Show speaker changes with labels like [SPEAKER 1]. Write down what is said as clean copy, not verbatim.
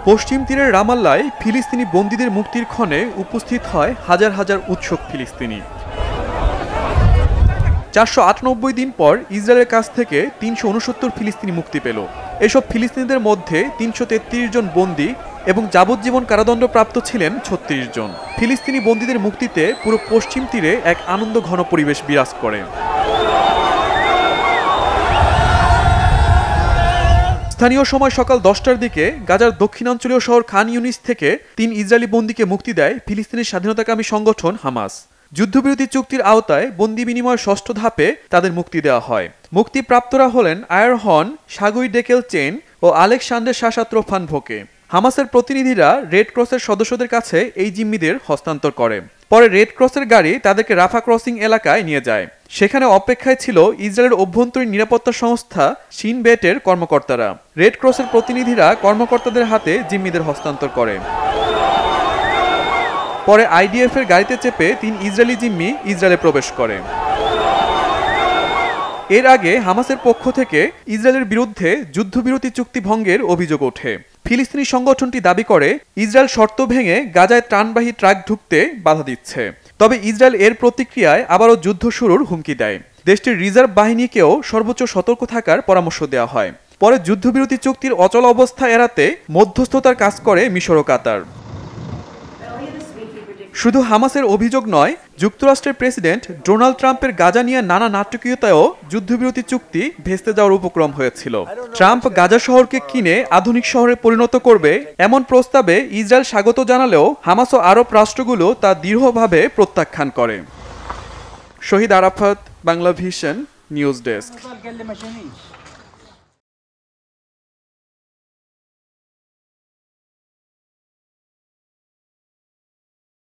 [SPEAKER 1] পশ্চিম তীরের রামাল্লায় ফিলিস্তিনি বন্দীদের মুক্তির ক্ষণে উপস্থিত হয় হাজার হাজার উৎসুক ফিলিস্তিনি। 498 দিন পর ইসরায়েলের কাছ থেকে 369 ফিলিস্তিনি মুক্তি পেল। এসব ফিলিস্তিনিদের মধ্যে 333 জন বন্দী এবং যাবজ্জীবন কারাদণ্ডপ্রাপ্ত ছিলেন 36 জন। ফিলিস্তিনি বন্দীদের মুক্তিতে পুরো পশ্চিম তীরে এক আনন্দ ঘন পরিবেশ বিরাজ করে। স্থানীয় সময় সকাল 10টার দিকে গাজার দক্ষিণাঞ্চলীয় শহর খান ইউনিস থেকে 3 ইসরায়েলি বন্দীকে মুক্তি দেয় ফিলিস্তিনের স্বাধীনতাকামী সংগঠন হামাস। যুদ্ধবিরতি চুক্তির আওতায় বন্দি বিনিময়ের 6ষ্ঠ ধাপে তাদের মুক্তি দেওয়া হয়। মুক্তিপ্রাপ্তরা হলেন আয়ার হন, সাগুই ডেকেল চেন ও আলেকসান্ডার শাসাত্র ফান ভোকে। হামাসের প্রতিনিধিরা রেড ক্রসের সদস্যদের কাছে এই জিম্মিদের হস্তান্তর করে। পরে রেড ক্রসের গাড়ি তাদেরকে রাফা ক্রসিং এলাকায় নিয়ে যায়। সেখানে অপেক্ষায় ছিল ইসরায়েলের অভ্যন্তরীণ নিরাপত্তা সংস্থা শিন বেটের কর্মকর্তারা। রেড ক্রসের প্রতিনিধিরা কর্মকর্তাদের হাতে জিম্মিদের হস্তান্তর করে। পরে আইডিএফ এর গাড়িতে চেপে 3 ইসরায়েলি জিম্মি ইসরায়েলে প্রবেশ করে। এর আগে হামাসের পক্ষ থেকে ইসরায়েলের বিরুদ্ধে যুদ্ধবিরতি চুক্তি ভঙ্গের অভিযোগ ওঠে। ফিলিস্তিনি সংগঠনটি দাবি করে ইসরায়েল শর্ত ভেঙে গাজায় ত্রাণবাহী ট্রাক ঢুকতে বাধা দিচ্ছে। তবে ইসরায়েল এর প্রতিক্রিয়ায় আবারও যুদ্ধ শুরুর হুমকি দেয়। দেশটির রিজার্ভ বাহিনীকেও সর্বোচ্চ সতর্ক থাকার পরামর্শ দেওয়া হয়। পরে যুদ্ধবিরতি চুক্তির অচল অবস্থা এড়াতে মধ্যস্থতার কাজ করে মিশর ও কাতার। শুধু হামাসের অভিযোগ নয়, যুক্তরাষ্ট্রের প্রেসিডেন্ট ডোনাল্ড ট্রাম্পের গাজা নিয়ে নানা নাটকীয়তায়ও যুদ্ধবিরতি চুক্তি ভেস্তে যাওয়ার উপক্রম হয়েছিল। ট্রাম্প গাজা শহরকে কিনে আধুনিক শহরে পরিণত করবে এমন প্রস্তাবে ইসরায়েল স্বাগত জানালেও হামাস ও আরব রাষ্ট্রগুলো তা দৃঢ়ভাবে প্রত্যাখ্যান করে। Shahid Arafat, Bangla vision, news desk.